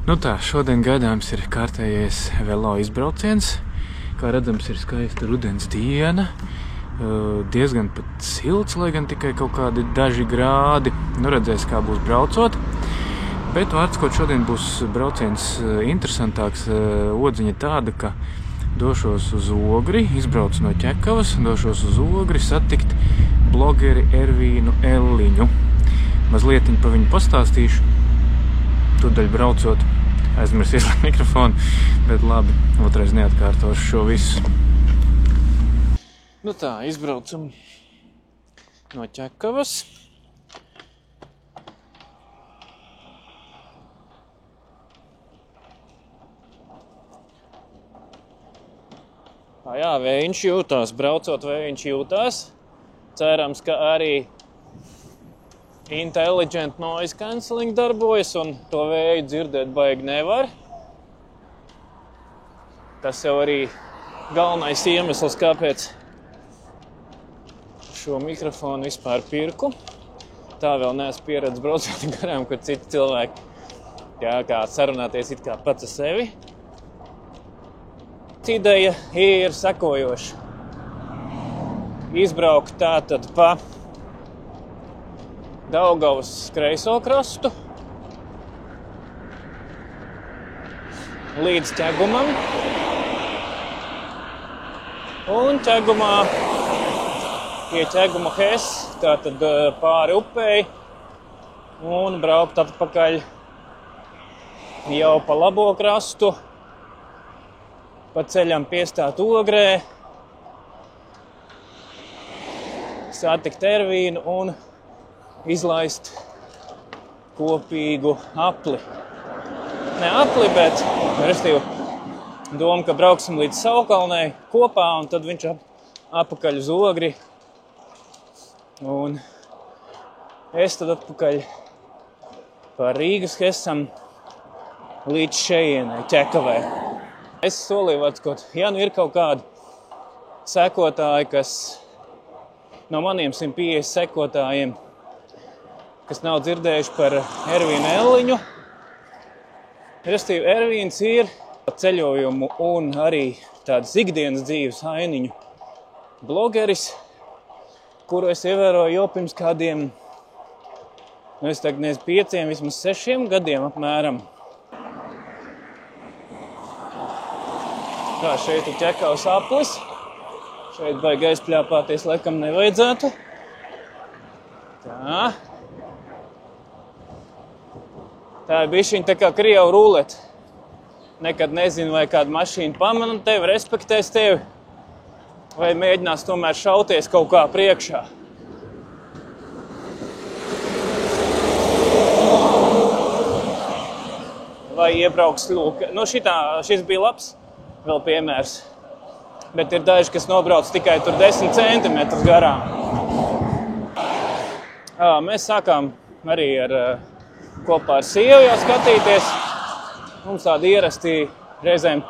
Nu tā, šodien gaidāms ir kārtējais velo izbrauciens. Kā redzams, ir skaista rudens diena. Diezgan pat silts, lai gan tikai kaut kādi daži grādi. Nu redzēs, kā būs braucot. Bet vārds, šodien būs brauciens interesantāks. Odziņa tāda, ka došos uz Ogri, izbraucu no Ķekavas, došos uz Ogri satikt blogeri Ervīnu Elliņu. Mazlietiņ pa viņu pastāstīšu. Tūdaļ braucot, aizmirs ieslēgt mikrofonu, bet labi, otrais neatkārtošu šo visu. Nu tā, izbraucam no Ķekavas. Jā, vējiņš jūtās, braucot vējiņš jūtās. Cerams, ka arī Intelligent noise cancelling darbojas un to vēju dzirdēt baigi nevar. Tas jau arī galvenais iemesls, kāpēc šo mikrofonu vispār pirku. Tā vēl neesmu pieredze braucot garām, kur citi cilvēki kā sarunāties it kā pats ar sevi. Ideja ir sekojoša. Izbraukt tātad pa Daugavas kreiso krastu līdz Ķegumam un Ķegumā pie Ķeguma Hes, tātad pāri upei un braukt atpakaļ jau pa labo krastu, pa ceļam piestāt Ogrē, satikt Ervīnu un izlaist kopīgu apli. Ne apli, bet doma, ka brauksim līdz Saukalnei kopā un tad viņš atpakaļ uz Ogri. Un es tad atpakaļ pa Rīgas Hesam līdz šejienai, Ķekavai. Es solīju atskot, ja nu ir kaut kādi sekotāji, kas no maniem 150 sekotājiem, kas nav dzirdējuši par Ervīnu Elliņu. Restīvi, Ervīns ir ceļojumu un arī tādas ikdienas dzīves ainiņu blogeris, kuru es ievēroju jau pirms kādiem, es tagad nezinu, 5, vismaz 6 gadiem apmēram. Kā šeit ir Ķekavas aplis. Šeit baigi aizpļāpāties, laikam nevajadzētu. Tā. Tā ir bišķiņ tā kā Krievu rulete. Nekad nezinu, vai kāda mašīna pamana tevi, respektēs tevi, vai mēģinās tomēr šauties kaut kā priekšā. Vai iebrauks lūk. Nu šis bija labs vēl piemērs. Bet ir daži, kas nobrauc tikai tur 10 centimetrus garām. Mēs sākām arī kopā ar sievu jau skatīties. Mums tādi ierasti reizēm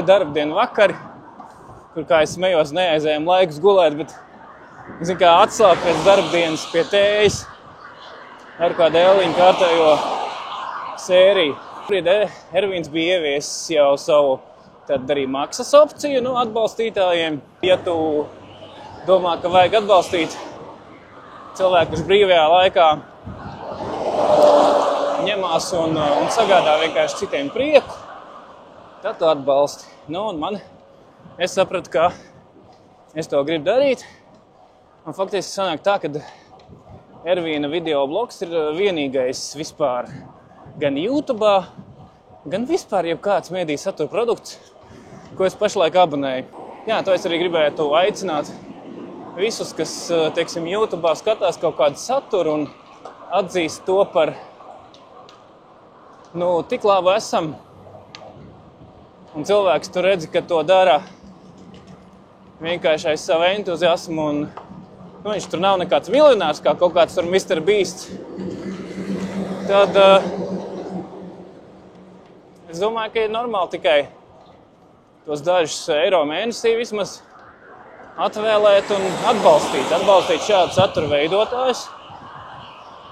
darbdienu vakari, kur, kā es smejos, neaizējām laikus gulēt, bet, zin kā, atslāgt pēc darbdienas pie tējas ar kādu Elliņu kārtējo sēriju. Ervīns bija ieviesis jau savu tad arī maksas opciju atbalstītājiem. Ja tu domā, ka vajag atbalstīt cilvēku, kurš brīvajā laikā ņemās un sagādā vienkārši citiem prieku, tad tu atbalsti. Es sapratu, ka es to gribu darīt. Un faktiski sanāk tā, ka Ervīna video blogs ir vienīgais vispār gan YouTube'ā, gan vispār jebkāds mediju satura produkts, ko es pašlaik abonēju. Jā, to es arī gribētu aicināt visus, kas, teiksim, YouTube'ā skatās kaut kādu saturu un atzīst to par, tik labu esam. Un cilvēks tu redzi, ka to dara vienkārši aiz savu entuziasmu un viņš tur nav nekāds miljonārs, kā kaut kāds tur Mr. Beast. Tad es domāju, ka ir normāli tikai tos dažus eiro mēnesī vismaz atvēlēt un atbalstīt šādu satura veidotājus.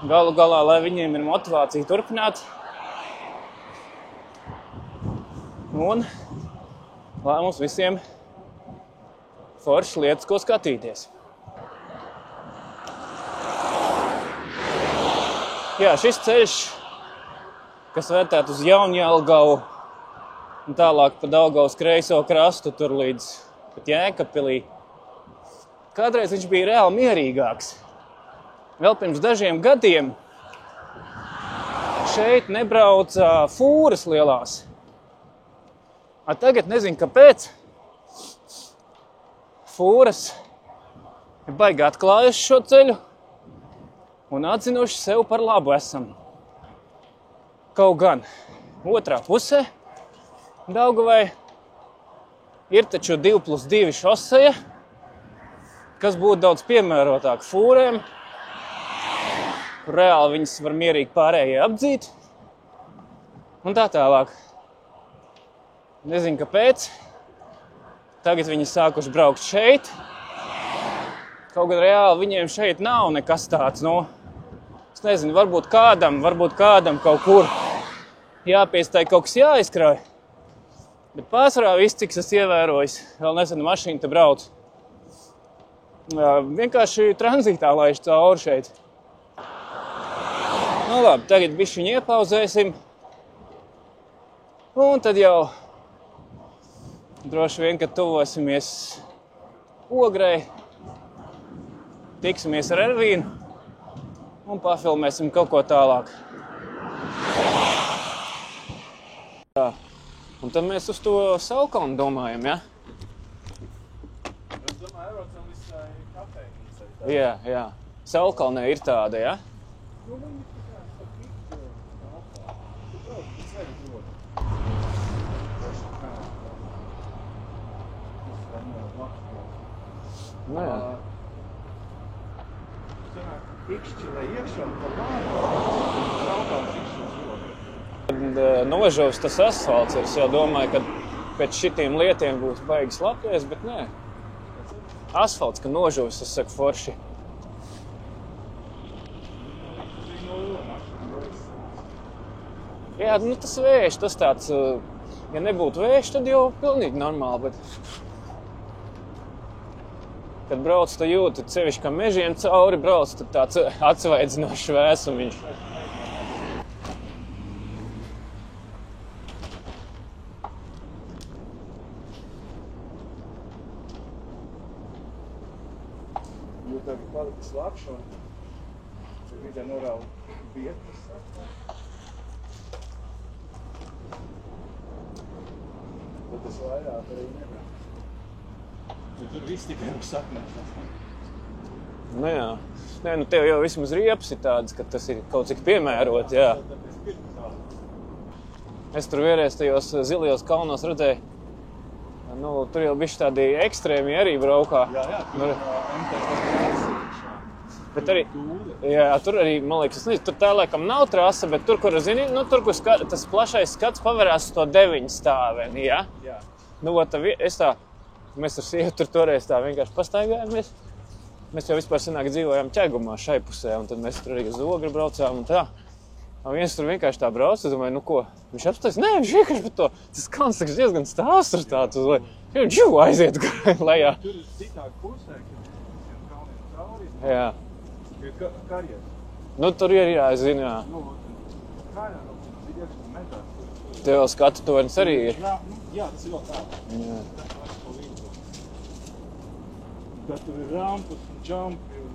Galu galā, lai viņiem ir motivācija turpināt. Un lai mums visiem foršas lietas, ko skatīties. Jā, šis ceļš, kas vērtēt uz Jaunjelgavu un tālāk pa Daugavas kreiso krastu tur līdz pat Jēkabpilī. Kādreiz viņš bija reāli mierīgāks. Vēl pirms dažiem gadiem šeit nebrauca fūras lielās. A tagad nezinu, kāpēc. Fūras ir baigi atklājuši šo ceļu un atzinuši sev par labu esam. Kaut gan otrā pusē Daugavai ir taču 2+2 šoseja, kas būtu daudz piemērotāk fūrēm, kur reāli viņas var mierīgi pārējie apdzīt un tā tālāk. Nezinu, kāpēc. Tagad viņi sākuši braukt šeit. Kaut gan reāli viņiem šeit nav nekas tāds, es nezinu, varbūt kādam kaut kur jāpiestāj kaut kas jāizkrauj. Bet pārsvarā viss, cik es ievērojis, vēl nesen mašīna te brauc. Vienkārši tranzītā laiž cauri šeit. Labi, tagad bišķiņu iepauzēsim. Un tad jau droši vien, kad tuvosimies Ogrei, tiksimies ar Ervīnu un pafilmēsim kaut ko tālāk. Tā. Un tad mēs uz to Saulkalnu domājam, ja? Es domāju, Eurocam visai kafejnīca. Jā. Saulkalnē ir tāda, ja? Nu jā. Ikšķilē iekšā un pa lānu. Saulkalns ikšķils ļoti. Kad nožovs tas asfalts ir, es jau domāju, ka pēc šitiem lietiem būs baigi slapies, bet nē. Asfalts, ka nožovs, es saku forši. Jā, tas vējš, tas tāds, ja nebūtu vējš, tad jau pilnīgi normāli, bet kad brauc, tad jūti sevišķi, ka mežiem cauri brauc, tad tāds atsvaidzinošs vēsumiņš. Jo tagad palika slapš un vidē norāva vietas. Tad tas vairāk arī nebrauc. Tur viss tikai uz saknēs. Nu jā. Nē, tev jau vismaz riepas ir tādas, ka tas ir kaut cik piemērot, jā. Es tur vienreiz tajos zilajos kalnos redzēju, tur jau bišķi tādi ekstrēmi arī braukā. Jā, Bet arī, jā, tur arī, man liekas, tur tā laikam nav trasa, bet tur, kur, zini, tur, kur tas plašais skats paverās uz to 9 stāveni, jā? Jā. Mēs ar sievu tur toreiz tā vienkārši pastaigājāmies. Mēs jau vispār senāk dzīvojām Ķegumā šai pusē, un tad mēs tur arī uz Ogri braucām un tā. Un viens tur vienkārši tā brauc, es domāju, ko? Viņš apstājas, nē, viņš vienkārši par to, tas kalns diezgan stāvs tur tāds, viņš aiziet lejā. Tur ir citāk pusē, kad visiem kalniem cauri. Jā. Ir karjeras. Tur ir, jā, es zinu, jā. Kājā, iekšā medā. Tev vēl skatu tornis arī ir. Jā, tas ir vēl tā. Jā. Bet tur ir rampas un džampi un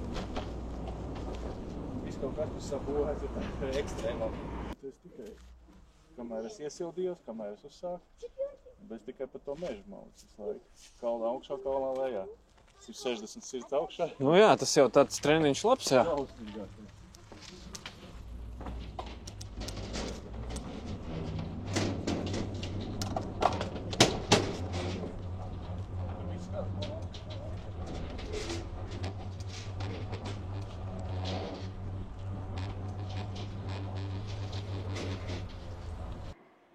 viss kaut kas, kas sabūvēts, ir ekstrēmāk. Tas tikai, kamēr es iesildījos, kamēr es uzsāku, bet es tikai par to mežu maucu visu laiku. Kalnā augšā, kalnā lejā. Tas ir 60 sirds augšā. Nu jā, tas jau tāds treniņš labs, jā. Drausmīgāk.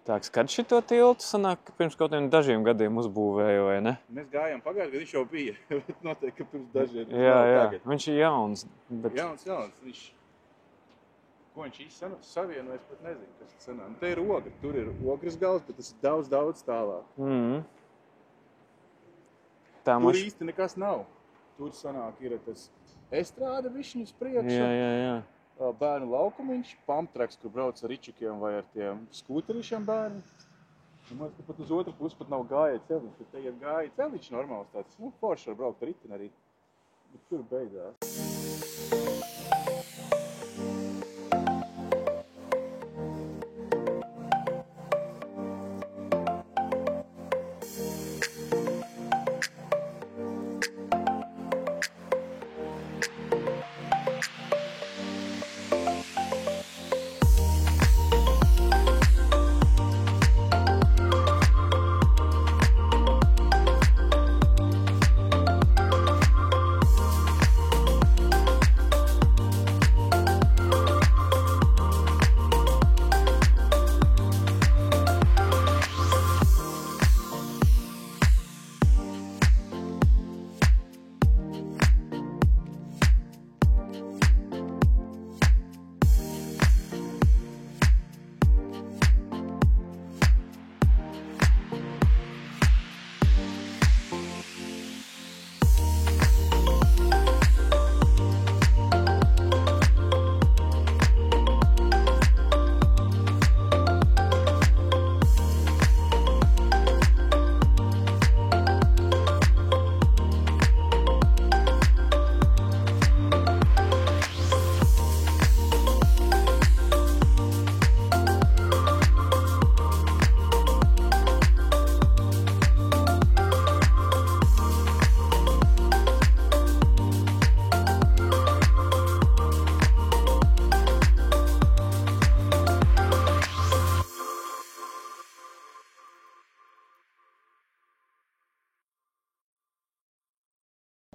Tāks, kad šito tiltu sanāk pirms kaut kādiem dažiem gadiem uzbūvēja, vai ne? Mēs gājām pagājušajā gadā, viņš jau bija, bet noteikti, ka pirms dažiem. Jā, viņš ir jauns. Bet... Jauns. Viņš Ko viņš īsti savienojas, pat nezinu, kas tas sanāk. Te ir ogra, tur ir ogras gals, bet tas ir daudz tālāk. Tur īsti nekas nav. Tur sanāk ir tas estrāde višķiņas priekšā. Jā. Bērnu laukumiņš, pumptraks, kur brauc ar ričukiem vai ar tiem skūterīšiem bērni. Man liekas, ka pat uz otru pusi pat nav gāja celiņš, bet te ir gāja celiņš normāls tāds. Forši var braukt ar ritini arī, bet tur beidzās.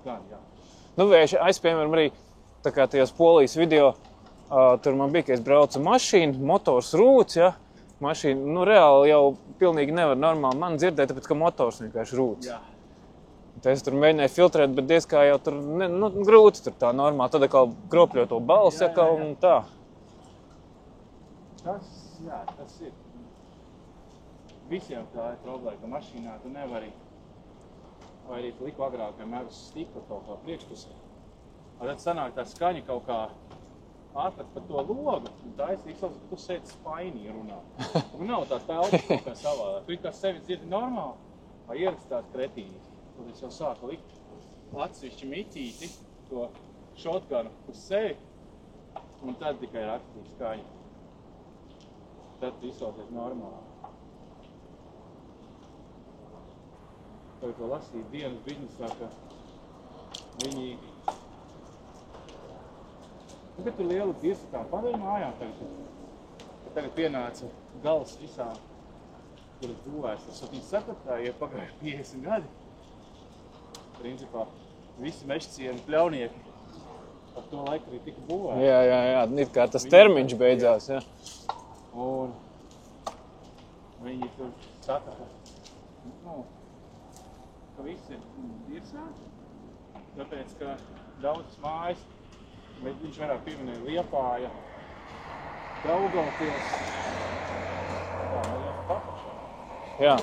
Gan, jā. Nu, es, piemēram, arī tā kā tajos Polijas video, tur man bija, ka es braucu mašīnu, motors rūc, ja? Mašīna, nu, reāli jau pilnīgi nevar normāli man dzirdēt, tāpēc, ka motors vienkārši rūc. Jā. Tā es tur mēģināju filtrēt, bet diez kā jau tur, grūti tur tā normāli, tad atkal kropļo to balsi, atkal un tā. Tas ir. Visiem tā ir problēma, ka mašīnā tu nevari, vai arī tu liku agrāk vienmēr uz stikla kaut kā priekšpusē. Un tad sanāk tā skaņa kaut kā atrat pa to logu, un tā es izsauc, ka tu sēdi spainī runā. Un nav tā telpa kaut kā savādāk. Tu kā sevi dzirdi normāli, vai ierakst tās kretīņas. Tad es jau sāku likt atsevišķi miķīti, to shotgunu uz sevi, un tad tikai rakstīja skaņa. Tad tu izsaucies normāli. Tagad to lasīju dienas biznesā, ka viņi... Tagad tur lielu dirsu tā padeļ mājām tagad pienāca gals visām, kuras būvēs. Tas viņas sapratāja, ja pagāja 50 gadi. Principā visi mežcieni pļaunieki par to laiku arī tika būvēti. Jā, it kā tas termiņš beidzās, jā. Un viņi tur saka, ka viss ir dirsā, tāpēc, ka daudzas mājas, bet viņš vairāk pieminēja Liepāja, Daugavpils, tā, neļauts papašā. Jā.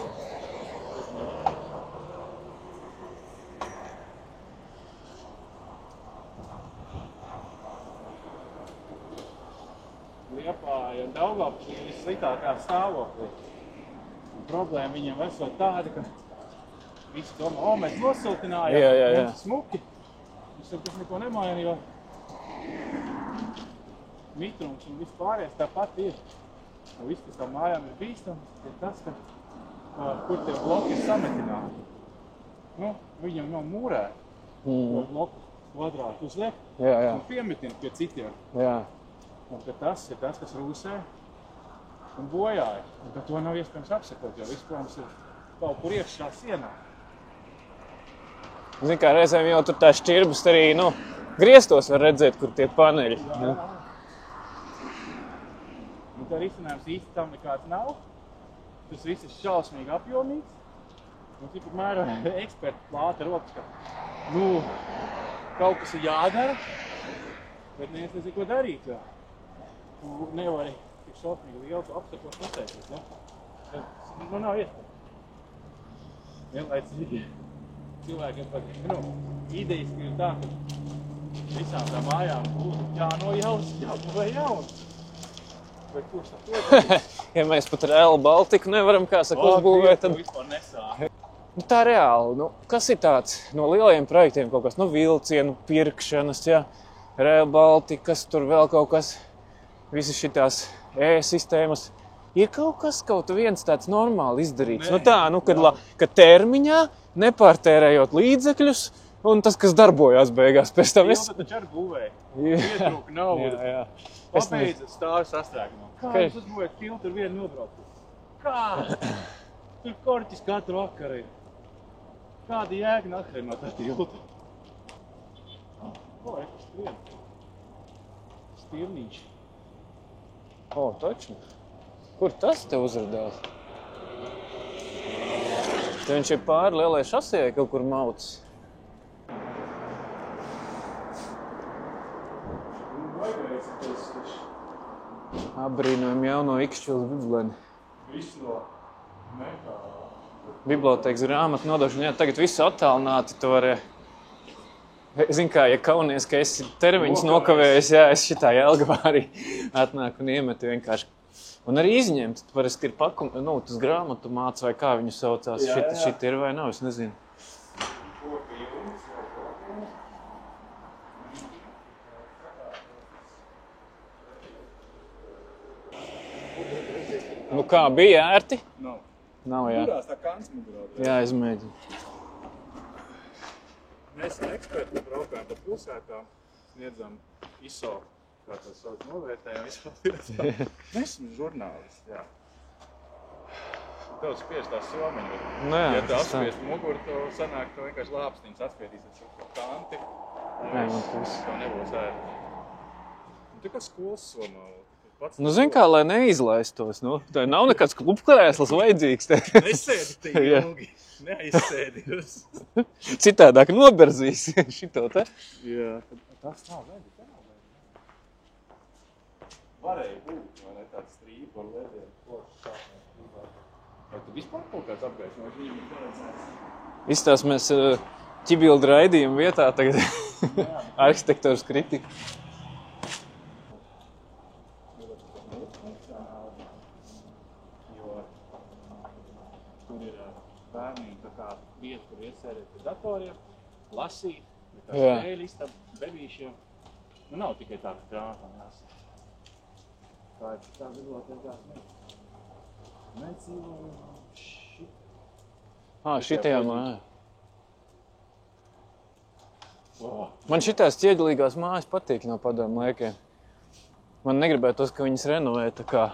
Liepāja un Daugavpils ir vissliktākā stāvoklī. Un problēma viņiem esot tāda, ka visi domā, mēs nosiltinājām, mums smuki. Tas neko nemaina, jo mitrums un viss pārējais tāpat ir. Un viss, kas tā mājām ir bīstams, ir tas, ka kur tie bloki ir sametināti. Nu, viņam nav mūrēti, to bloku kvadrātu uzliek un piemitina pie citiem. Jā. Un ka tas ir tas, kas rūsē un bojāja. Un ka to nav iespējams apsekot, jo viss, protams, ir kaut kur iekšā sienā. Zini, kā reizēm jau tur tā šķirbas arī, griestos var redzēt, kur tie paneļi. Jā. Un tā risinājums īsti tam nekāds nav. Tas viss ir šausmīgi apjomīgs. Un tik apmēram eksperti plāta rokas, ka, kaut kas ir jādara, bet neviens nezinu, ko darīt. tu nevari tik šausmīgi lielu apsakot nosēties, ne? Nu, nav iespējams. Vienlaicīgi cilvēkiem pat, idejas ir tā, ka visām tā mājām būtu jābūvē jauns. Vai kurš tā to? Ja mēs pat Rail Baltiku nevaram, kā saka, uzbūvēt, tad... vispār nesāk. Tā reāli, kas ir tāds no lielajiem projektiem kaut kas, vilcienu pirkšanas, ja, Rail Baltikas, tur vēl kaut kas, visas šitās e-sistēmas. Ir kaut viens tāds normāli izdarīts. Kad termiņā, nepārtērējot līdzekļus, un tas, kas darbojās beigās pēc tam. Tilta taču arī būvēja. Pietrūka naudu. Pabeidza stāvi sastrēgumā. Kā jūs uzbūvējat tiltu ar vienu nobraucu? Kā? Tur korķis katru vakaru ir. Kāda jēga nakrē no tā tilta? Ko, kas skrien? Stirniņš. Taču. Kur tas te uzradās? Te viņš ir pāri lielai šasijai kaut kur maucis. Apbrīnojam jauno Ikšķilas bibliotēku. Viss no metāla. Bibliotēkas grāmatu nodošana, tagad viss attālināti, tu vari... Zini kā, ja kaunies, ka esi termiņus nokavējis, es šitā Jelgavā arī atnāku un iemetu vienkārši. Un arī izņemt, parasti ir tas grāmatu māc vai kā viņu saucās, šit ir vai nav, es nezinu. Kā, bija ērti? Nav. Nav, jā. Turās tā kants mugurā. Jā, izmēģinu. Mēs ar ekspertu braukājam pa pilsētām, sniedzam ISO, kā tas sauc, novērtējam ISO pilsētām. Mēs esam žurnālisti, jā. Tev spiež tā somiņu. Ja tu apspiest muguru, tev sanāk, tev vienkārši lāpstiņas atspiedīs ar šo kanti. Tev nebūs ērti. Tu kā skolas somā. Zini kā, lai neizlaistos, tā nav nekāds klubkrēsls vajadzīgs. Nesēdi te ilgi, neaizsēdies. Citādāk noberzīs šito te. Jā, tas nav ledi, Varēja būt, vai ne, tāds strīpu ar lediem, košs sāknēs. Vai tu vispār kaut kāds apgājis no viņiem ir paredzēts? Izstās mēs ķibildu raidījumu vietā tagad arhitektūras kritika. Bērnīgi tā kā vieta, kur iesērēt pie datoriem, lasīt, tā spēļu istabu, bebīšiem. Nav tikai tā, ka grāmatām jāsaka. Tā ir tā bibliotēkās mēs dzīvojam šitajā mājā. Man šitās ķieģelīgās mājas patīk no padomu laikiem. Man negribētos, ka viņas renovē tā kā.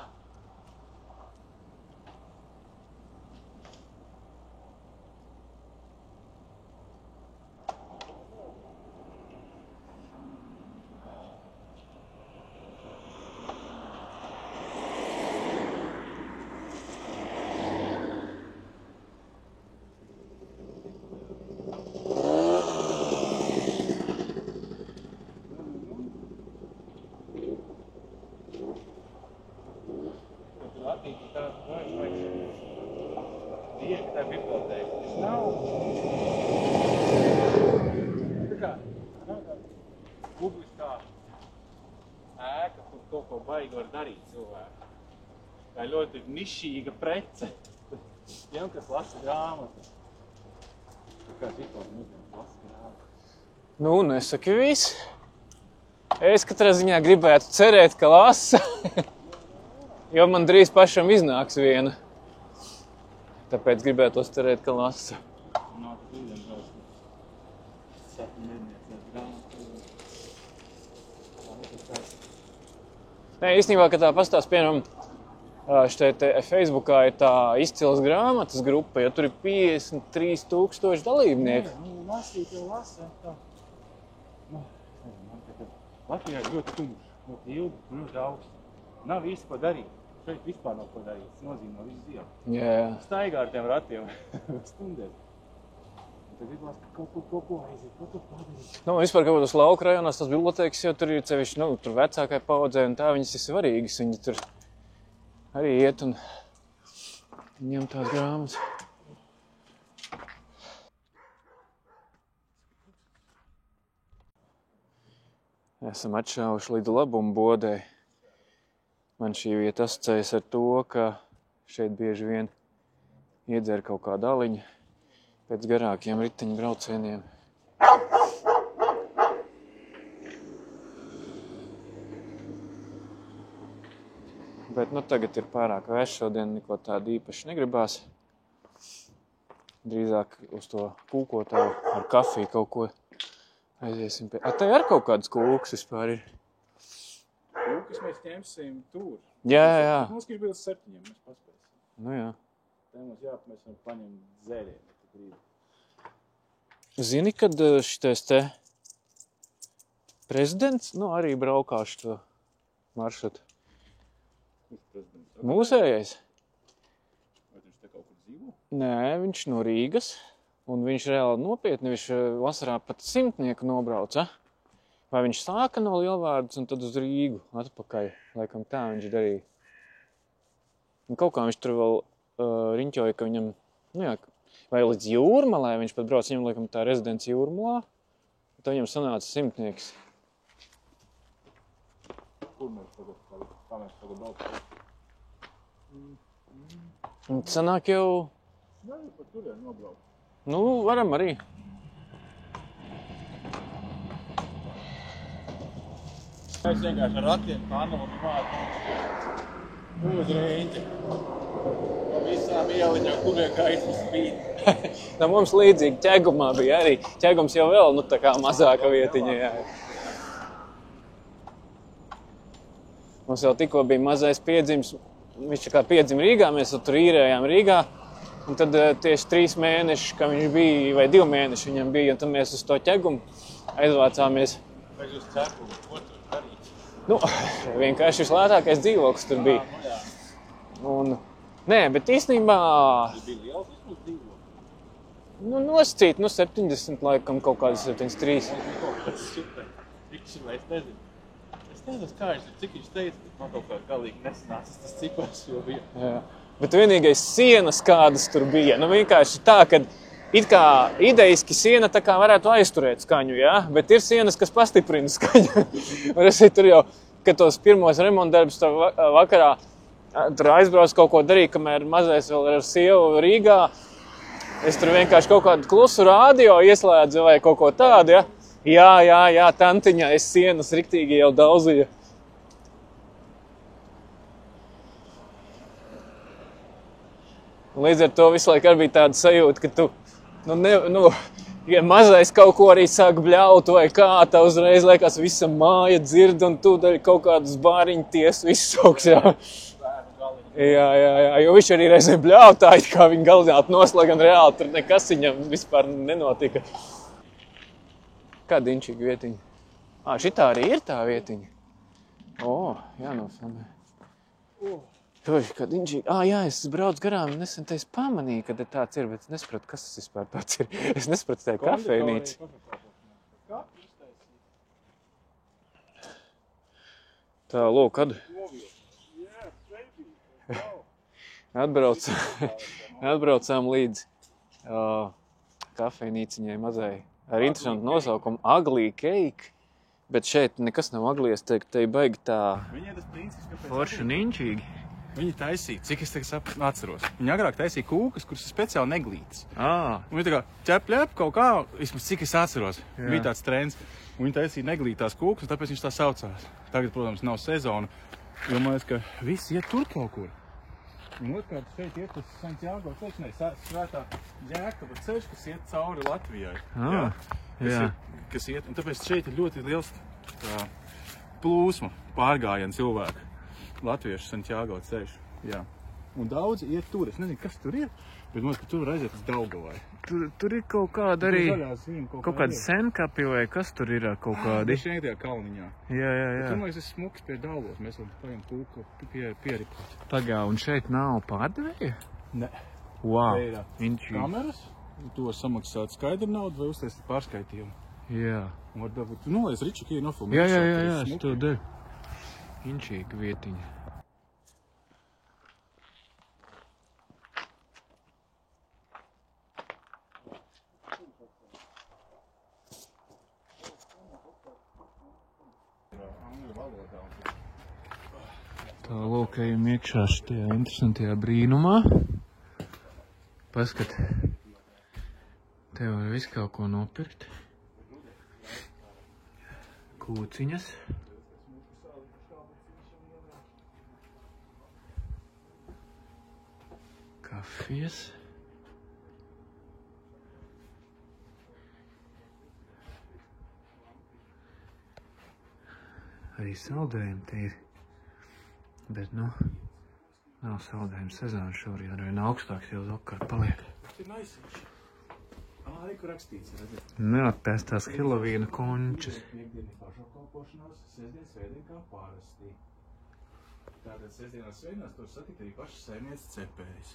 Tā ir ļoti nišīga prece. Tiem, kas lasa grāmatas. Kā vispār mūsdienas lasa grāmatas? Nesaki viss. Es katrā ziņā gribētu cerēt, ka lasa. Jo man drīz pašam iznāks viena. Tāpēc gribētos cerēt, ka lasa. Nāk brīdiem drausmas. Sapņu medniecības grāmatas. Nē, īstenībā, ka tā pastāst, piemēram, Facebookā ir tā izcils grāmatas grupa, ja tur ir 53,000 dalībnieku. Lasīt jau lasa. Latvijā ir ļoti tumšs, ļoti ilgi, ļoti augsts. Nav īsti ko darīt. Šeit vispār nav ko darīt. Tas nozīmē visu dienu. Jā. Staigā ar tiem ratiem stundēm. Tad gribās kaut ko aiziet, kaut ko padarīt. Nu, vispār kaut kādos lauku rajonās tas bibliotēkas jau tur ir cevišķi, nu, tur vecākai paudzē un tā, viņas ir svarīgas. Viņi tur arī iet un ņem tās grāmatas. Esam atšāvuši līdz labumu bodei. Man šī vieta asociējas ar to, ka šeit bieži vien iedzer kaut kāda aliņa pēc garākiem riteņu braucieniem. Bet nu tagad ir pārāk vēss, šodien neko tādu īpaši negribās. Drīzāk uz to kūkotāju ar kafiju kaut ko aiziesim pie... Te ar kaut kādas kūkas vispār ir. Kūkas mēs ņemsim tur. Jā. Mums ir bijis 7, mēs paspēsim. Nu jā. Te mums mēs varam paņemt zēļiem. Zini, kad šitais te prezidents, nu arī braukāšu to maršrutu. Kurš prezidents? Mūsējais? Vai viņš te kaut kur dzīvo? Nē, viņš no Rīgas. Un viņš reāli nopietni, viņš vasarā pat 100 nobrauca. Vai viņš sāka no Lielvārdas un tad uz Rīgu atpakaļ. Laikam tā viņš darīja. Un kaut kā viņš tur vēl riņķoja, ka viņam, nu jā, vai līdz Jūrmalai viņš pat brauc, viņam laikam tā rezidents Jūrmalā. Tad viņam sanāca 100. Kur mēs tagad, kā mēs tagad braucam? Un sanāk jau... Jā, pat tur ir nobraukt. Nu, varam arī. Es vienkārši ar ratiem pānu un mātu uz riņķi. Pa visām ieliņām, kur vien gaismas bija. Nu, mums līdzīgi ķegumā bija arī. Ķegums jau vēl, nu, tā kā mazāka vietiņa, jā. Mums jau tikko bija mazais piedzims. Viņš kā piedzim Rīgā, mēs tur īrējām Rīgā. Un tad tieši 3 mēneši, ka viņš bija, vai 2 mēneši viņam bija, un tad mēs uz to ķegumu aizvācāmies. Vai jūs ķegumu, ko tur darīt? Nu, vienkārši vislētākais dzīvoklis tur bija. Un, nē, bet īstenībā... Tas bija liels vismaz dzīvoklis? Nu, nosacīt, 70 laikam, kaut kādas 73. Super. Es nezinu. Es nezinu, kā viņš, cik viņš teica, bet man kaut kā galīgi nesanācis tas cipars, jo bija. Jā. Bet vienīgais sienas, kādas tur bija, nu vienkārši tā, ka it kā ideiski siena tā kā varētu aizturēt skaņu, jā? Bet ir sienas, kas pastiprina skaņu. Un es tur jau, kad tos pirmos remontdarbus vakarā tur aizbraucu kaut ko darīt, kamēr mazais vēl ar sievu Rīgā, es tur vienkārši kaut kādu klusu rādio ieslēdzu vai kaut ko tādu, ja? Jā, tantiņā es sienas riktīgi jau daudzīju. Līdz ar to visu laiku arī bija tāda sajūta, ka tu, ja mazais kaut ko arī sāk bļaut vai kā, tā uzreiz liekas visa māja dzird un tu daļ kaut kādus bāriņu tiesu izsauks, jā. Jā, jo viņš arī reizēm bļautāja, kā viņa galinātu noslēg, un reāli tur nekas viņam vispār nenotika. Kāda inčīga vietiņa? Šitā arī ir tā vietiņa. Jānofilmē. Toši, kad inčīgi. Jā, es braucu garām, nesen te es pamanīju, ka tāds ir, bet es nesapratu, kas tas vispār tāds ir. Es nesapratu, tā ir kafejnīca. Tā, lūk, kad? Atbraucām līdz kafejnīciņai mazai ar interesantu nosaukumu Ugly Cake, bet šeit nekas nav ugly, es teiktu, te ir baigi tā forši un inčīgi. Viņi taisīja, cik es tagad atceros. Viņi agrāk taisīja kūkas, kuras ir speciāli neglītas. Un viņi tā kā ķep kaut kā, vismaz cik es atceros. Bija tāds trends. Un viņi taisīja neglītās kūkas, un tāpēc viņš tā saucās. Tagad, protams, nav sezona. Jo man liekas, ka visi iet tur kaut kur. Un otrkārt šeit iet uz Santiago ceļš, svētā Jēkaba ceļš, kas iet cauri Latvijai. Kas iet, un tāpēc šeit ir ļoti liels plūsma pārgājienu cilvēku. Latviešu Santiago ceļš, jā. Un daudzi iet tur, es nezinu, kas tur ir, bet man liekas, ka tur var aiziet uz Daugavai. Tur ir kaut kāda arī, kaut kāda senkapi vai kas tur ir kaut kādi. Šeit tajā kalniņā. Jā. Tur, man liekas, es smuks pie Daugavas, mēs varam paņemt kūku pieripāt. Pagā, un šeit nav pārdevēja? Ne. Wow, inčīgi. Kameras, Tu var samaksāt skaidru naudu vai uztaisīt pārskaitījumu. Jā. Un var dabūt, tu noliec Riču Kīju nofilmu. Jā, es to daru. Inčīga vietiņa. Tā lūk, ejam iekšā šitajā interesantajā brīnumā. Paskat, te var visu kaut ko nopirkt. Kūciņas. Kafijas. Arī saldējumi te ir. Bet, nu, nav saldējuma sezona šobrīd, ar vien augstāks jau vakar paliek. Tas ir naisiņš. Kur rakstīts, redzēt? Neatpēstās Helovīna končas. Piekdiena pašapkalpošanās, sestdien, svētdien kā parasti. Tātad sestdienās, svētdienās tur satikt arī pašas saimnieces cepējas.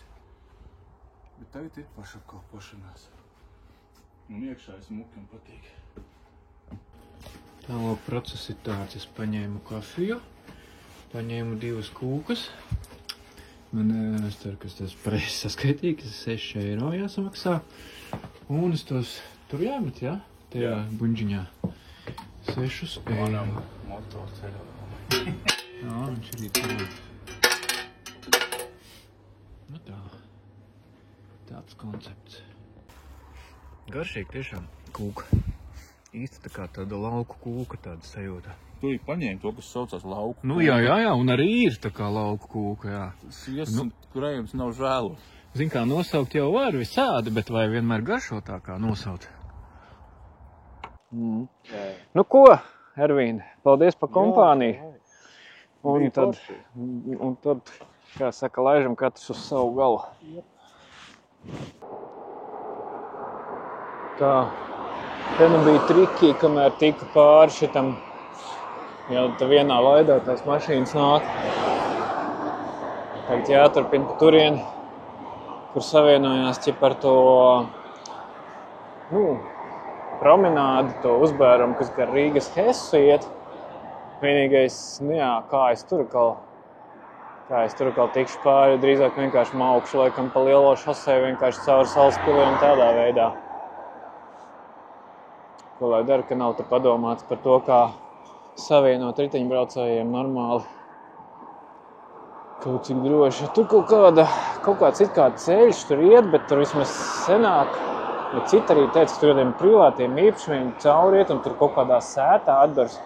Bet tagad ir pašapkalpošanās. Un iekšā es mukiem patīk. Tālāk process ir tāds, es paņēmu kafiju, paņēmu 2 kūkas. Man, es ceru, ka tas pareizi saskaitīja, ka 6 eiro jāsamaksā. Un es tos tur jāmet, jā? Tajā buņģiņā. 6 eiro. Manam motorceļam. Jā, viņš arī tur. Nu tā. Tāds koncepts. Garšīgi tiešām kūka. Īsti tā kā tāda lauku kūka, tāda sajūta. Tu arī paņēmi to, kas saucās lauku. Nu jā, un arī ir tā kā lauku kūka, jā. Sviests un krējums nav žēlu. Zin kā, nosaukt jau var visādi, bet vai vienmēr garšo tā kā nosaukt? Nu ko, Ervīn, paldies par kompāniju. Un tad, kā saka, laižam katrs uz savu galu. Tā, te nu bija triki, kamēr tika pāri šitam, jau tā vienā vaidā tās mašīnas nāk. Tagad jāturpina pa turieni, kur savienojās ar to promenādi, to uzbērumu, kas gar Rīgas Hesu iet. Vienīgais, kā es tur tikšu pāri, drīzāk vienkārši maukšu, laikam pa lielo šoseju vienkārši caur Salaspiliem tādā veidā. Ko lai dara, ka nav te padomāts par to, kā savienot riteņbraucējiem normāli. Kaut cik droši. Tur kaut kāds it kā ceļš tur iet, bet tur vismaz senāk. Bet citi arī teica, ka tur ir privātiem īpašumiem cauri iet un tur kaut kādā sētā atdars.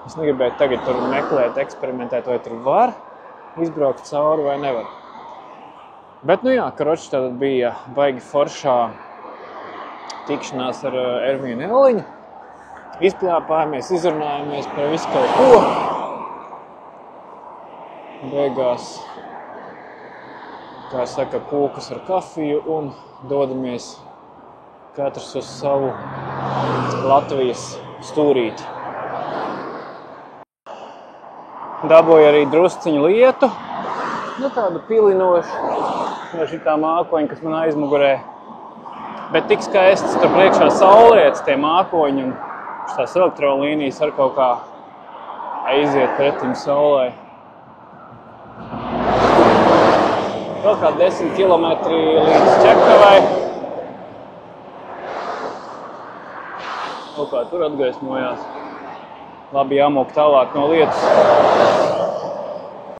Es negribēju tagad tur meklēt, eksperimentēt, vai tur var izbraukt cauri vai nevar. Bet, karoči tātad bija baigi foršā tikšanās ar Ervīnu Elliņu. Izplāpājamies, izrunājamies par visu kaut ko. Beigās, kā saka, kūkas ar kafiju un dodamies katrs uz savu Latvijas stūrīti. Dabūju arī drusciņu lietu, tādu pilinošu no šitā mākoņa, kas man aizmugurē. Bet tik skaists tur priekšā saulietas, tie mākoņi un šitās elektrolīnijas ar kaut kā aiziet pretim saulē. Vēl kā 10 kilometri līdz Čekavai. Kaut kā tur atgaismojās. Labi jāmok tālāk no lietus.